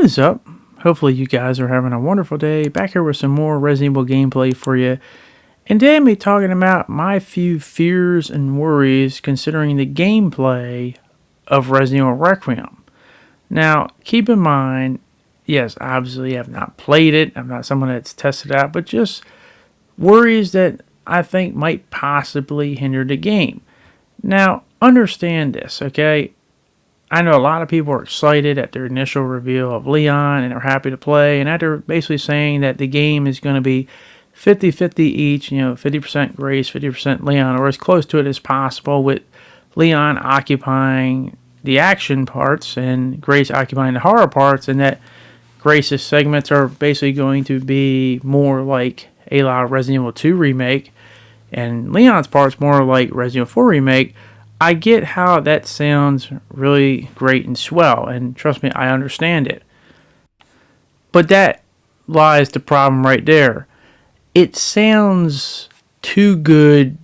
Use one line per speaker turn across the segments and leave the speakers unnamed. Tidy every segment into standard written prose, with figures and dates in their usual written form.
is up? Hopefully you guys are having a wonderful day. Back here with some more Resident Evil gameplay for you. And today I'm talking about my few fears and worries considering the gameplay of Resident Evil Requiem. Now, keep in mind, yes, obviously I've not played it. I'm not someone that's tested it out, but just worries that I think might possibly hinder the game. Now, understand this, okay? I know a lot of people are excited at their initial reveal of Leon and are happy to play, and after basically saying that the game is going to be 50-50 each, 50% Grace, 50% Leon, or as close to it as possible, with Leon occupying the action parts and Grace occupying the horror parts, and that Grace's segments are basically going to be more like a la Resident Evil 2 Remake, and Leon's parts more like Resident Evil 4 Remake. I get how that sounds really great and swell, and trust me, I understand it. But that lies the problem right there. It sounds too good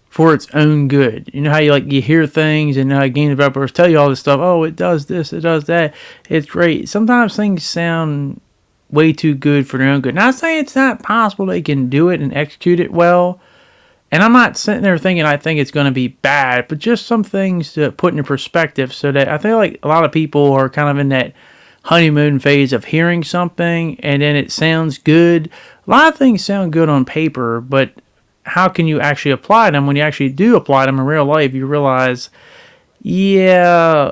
for its own good. You know how you hear things and game developers tell you all this stuff. Oh, it does this, it does that. It's great. Sometimes things sound way too good for their own good. Not saying it's not possible they can do it and execute it well. And I'm not sitting there thinking I think it's going to be bad, but just some things to put into perspective so that I feel like a lot of people are kind of in that honeymoon phase of hearing something and then it sounds good. A lot of things sound good on paper, but how can you actually apply them? When you actually do apply them in real life, you realize, yeah,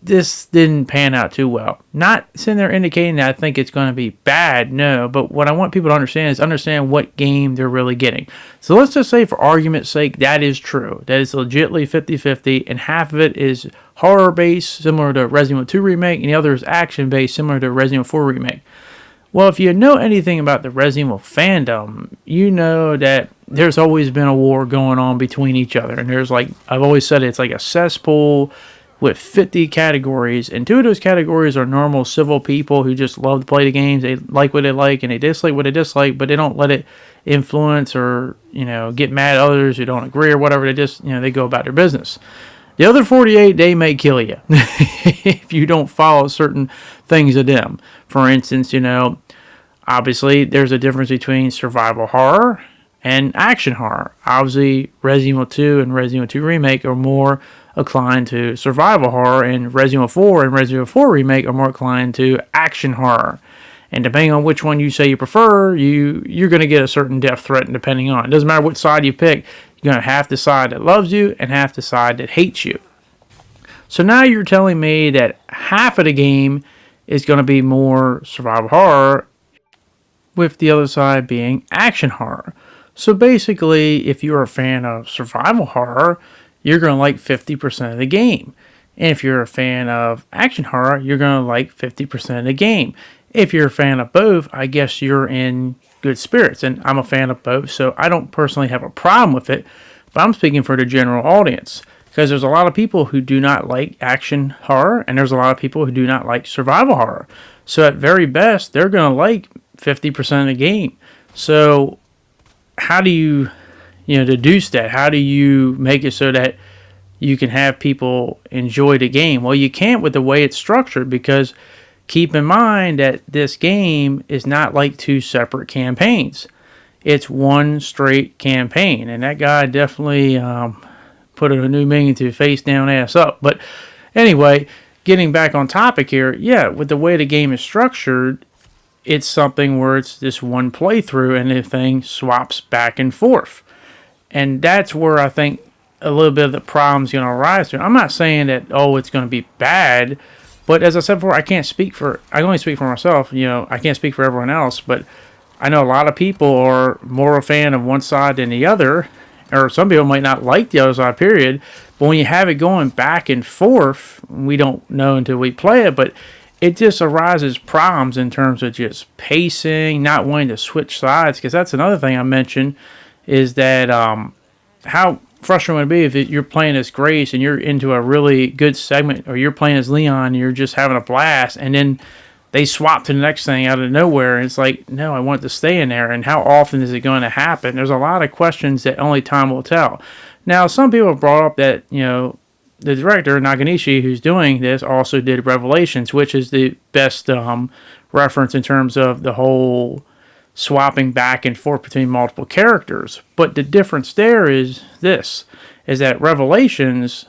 this didn't pan out too well. Not sitting there indicating that I think it's going to be bad, no, but what I want people to understand what game they're really getting. So let's just say, for argument's sake, that is true. That is legitimately 50-50, and half of it is horror-based, similar to Resident Evil 2 Remake, and the other is action-based, similar to Resident Evil 4 Remake. Well, if you know anything about the Resident Evil fandom, you know that there's always been a war going on between each other, and there's I've always said, it's like a cesspool with 50 categories, and 2 of those categories are normal civil people who just love to play the games. They like what they like and they dislike what they dislike, but they don't let it influence or get mad at others who don't agree or whatever. They just they go about their business. The other 48, they may kill you if you don't follow certain things of them. For instance, obviously there's a difference between survival horror and action horror. Obviously, Resident Evil 2 and Resident Evil 2 Remake are more inclined to survival horror, and Resident Evil 4 and Resident Evil 4 Remake are more inclined to action horror. And depending on which one you say you prefer, you're going to get a certain death threat, depending on. It doesn't matter which side you pick, you're going to have the side that loves you and half the side that hates you. So now you're telling me that half of the game is going to be more survival horror, with the other side being action horror. So basically, if you're a fan of survival horror, you're going to like 50% of the game. And if you're a fan of action horror, you're going to like 50% of the game. If you're a fan of both, I guess you're in good spirits. And I'm a fan of both, so I don't personally have a problem with it. But I'm speaking for the general audience, because there's a lot of people who do not like action horror, and there's a lot of people who do not like survival horror. So at very best, they're going to like 50% of the game. So how do you deduce that? How do you make it so that you can have people enjoy the game? Well, you can't with the way it's structured, because keep in mind that this game is not like 2 separate campaigns. It's one straight campaign, and that guy definitely put a new meaning to face down, ass up. But anyway, getting back on topic here, yeah, with the way the game is structured, it's something where it's this one playthrough and the thing swaps back and forth. And that's where I think a little bit of the problem's going to arise to. I'm not saying that, it's going to be bad, but as I said before, I only speak for myself. I can't speak for everyone else, but I know a lot of people are more a fan of one side than the other, or some people might not like the other side, period. But when you have it going back and forth, we don't know until we play it, but it just arises problems in terms of just pacing, not wanting to switch sides, because that's another thing I mentioned, is that how frustrating it would be if you're playing as Grace and you're into a really good segment, or you're playing as Leon and you're just having a blast, and then they swap to the next thing out of nowhere, and it's like, no, I want to stay in there, and how often is it going to happen? There's a lot of questions that only time will tell. Now, some people have brought up that, the director, Nakanishi, who's doing this, also did Revelations, which is the best reference in terms of the whole swapping back and forth between multiple characters. But the difference there is this, is that Revelations,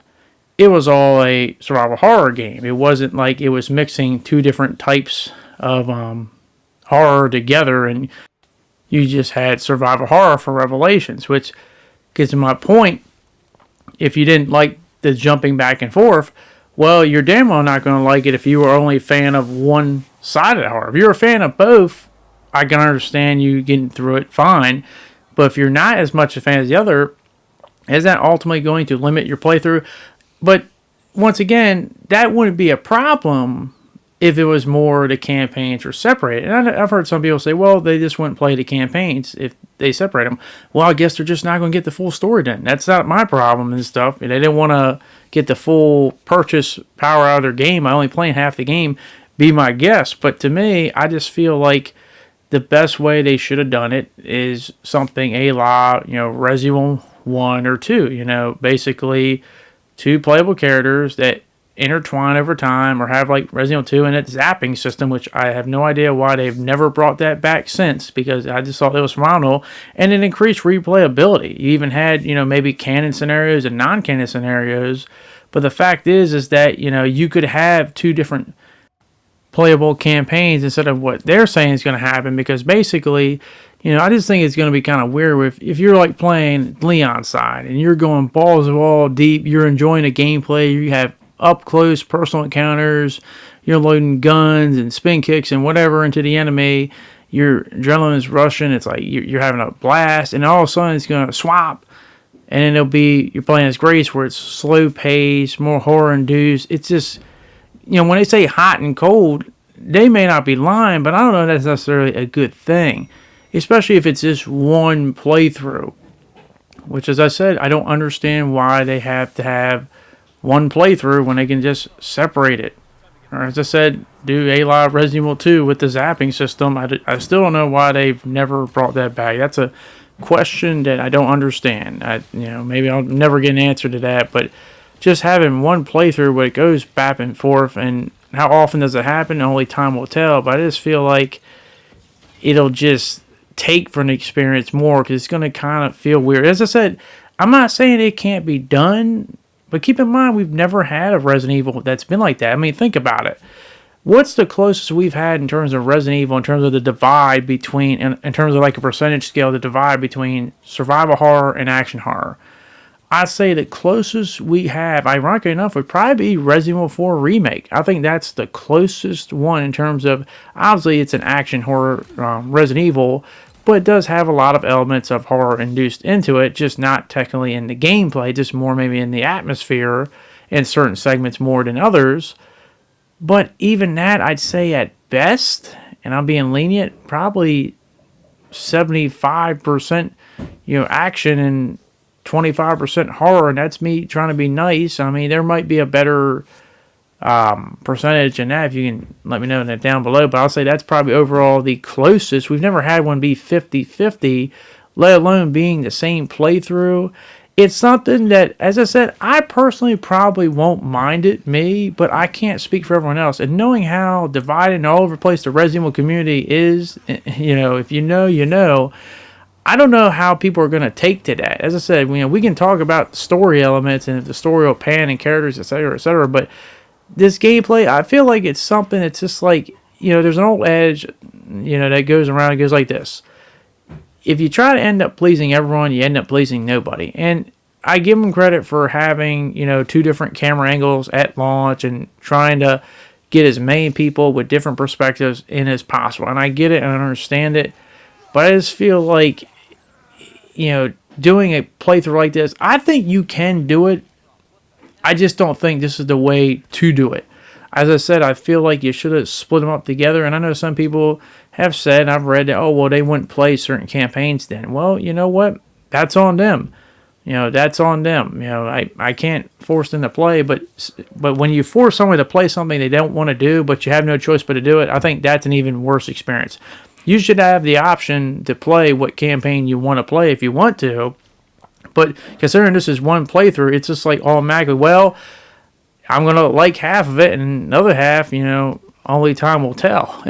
it was all a survival horror game. It wasn't like it was mixing two different types of horror together, and you just had survival horror for Revelations, which gets to my point. If you didn't like the jumping back and forth, well, you're damn well not going to like it if you were only a fan of one side of the horror. If you're a fan of both, I can understand you getting through it fine. But if you're not as much a fan as the other, is that ultimately going to limit your playthrough? But once again, that wouldn't be a problem if it was more the campaigns were separated. And I've heard some people say, well, they just wouldn't play the campaigns if they separate them. Well, I guess they're just not going to get the full story done. That's not my problem and stuff. They didn't want to get the full purchase power out of their game. I only playing half the game. Be my guest. But to me, I just feel like the best way they should have done it is something a la, Resident Evil 1 or 2. Basically two playable characters that intertwine over time, or have like Resident Evil 2 in its zapping system, which I have no idea why they've never brought that back since, because I just thought it was phenomenal, and it increased replayability. You even had, maybe canon scenarios and non-canon scenarios, but the fact is that, you could have two different playable campaigns instead of what they're saying is going to happen, because basically, I just think it's going to be kind of weird if you're like playing Leon's side and you're going balls of all deep, you're enjoying the gameplay, you have up close personal encounters, you're loading guns and spin kicks and whatever into the enemy, your adrenaline is rushing, it's like you're having a blast, and all of a sudden it's going to swap, and then you're playing as Grace, where it's slow pace, more horror induced. It's just, when they say hot and cold, they may not be lying, but I don't know if that's necessarily a good thing, especially if it's just one playthrough, which, as I said, I don't understand why they have to have one playthrough when they can just separate it. Or, as I said, do a la Resident Evil 2 with the zapping system. I still don't know why they've never brought that back. That's a question that I don't understand. Maybe I'll never get an answer to that, but just having one playthrough where it goes back and forth, and how often does it happen? Only time will tell, but I just feel like it'll just take from the experience more, because it's going to kind of feel weird. As I said, I'm not saying it can't be done, but keep in mind, we've never had a Resident Evil that's been like that. I mean, think about it. What's the closest we've had in terms of Resident Evil, in terms of the divide between, in terms of like a percentage scale, the divide between survival horror and action horror? I'd say the closest we have, ironically enough, would probably be Resident Evil 4 Remake. I think that's the closest one in terms of, obviously it's an action horror Resident Evil, but it does have a lot of elements of horror induced into it, just not technically in the gameplay, just more maybe in the atmosphere, in certain segments more than others. But even that, I'd say at best, and I'm being lenient, probably 75% action and 25% horror, and that's me trying to be nice. I mean, there might be a better percentage than that, if you can let me know that down below, but I'll say that's probably overall the closest. We've never had one be 50-50, let alone being the same playthrough. It's something that, as I said, I personally probably won't mind it, but I can't speak for everyone else. And knowing how divided and all over the place the Resident Evil community is, if you know, I don't know how people are going to take to that. As I said, we can talk about story elements and if the story will pan and characters, etc., but this gameplay, I feel like it's something that's just like, there's an old adage, that goes around and goes like this. If you try to end up pleasing everyone, you end up pleasing nobody. And I give them credit for having, two different camera angles at launch and trying to get as many people with different perspectives in as possible. And I get it and I understand it. But I just feel like, doing a playthrough like this, I think you can do it. I just don't think this is the way to do it. As I said, I feel like you should have split them up together. And I know some people have said, and I've read that, they wouldn't play certain campaigns then. Well, you know what? That's on them. That's on them. I can't force them to play, but when you force someone to play something they don't want to do, but you have no choice but to do it, I think that's an even worse experience. You should have the option to play what campaign you want to play if you want to, But considering this is one playthrough, it's just like automatically, well, I'm going to like half of it, and another half, only time will tell.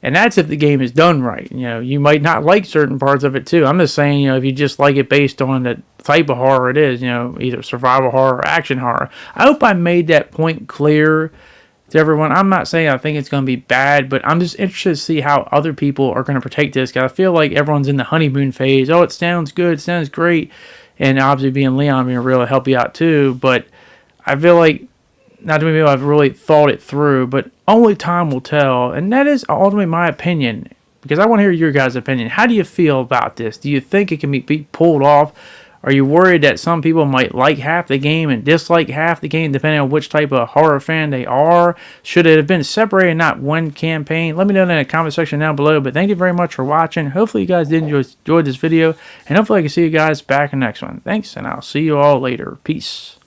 And that's if the game is done right. You might not like certain parts of it too. I'm just saying, if you just like it based on the type of horror it is, either survival horror or action horror. I hope I made that point clear to everyone. I'm not saying I think it's going to be bad, but I'm just interested to see how other people are going to partake this, because I feel like everyone's in the honeymoon phase. Oh, it sounds good, it sounds great, and obviously being Leon being real to help you out too, but I feel like not too many people have really thought it through, but only time will tell, and that is ultimately my opinion, because I want to hear your guys' opinion. How do you feel about this? Do you think it can be pulled off? Are you worried that some people might like half the game and dislike half the game, depending on which type of horror fan they are? Should it have been separated, not one campaign? Let me know in the comment section down below, but thank you very much for watching. Hopefully you guys did enjoy this video, and hopefully I can see you guys back in the next one. Thanks, and I'll see you all later. Peace.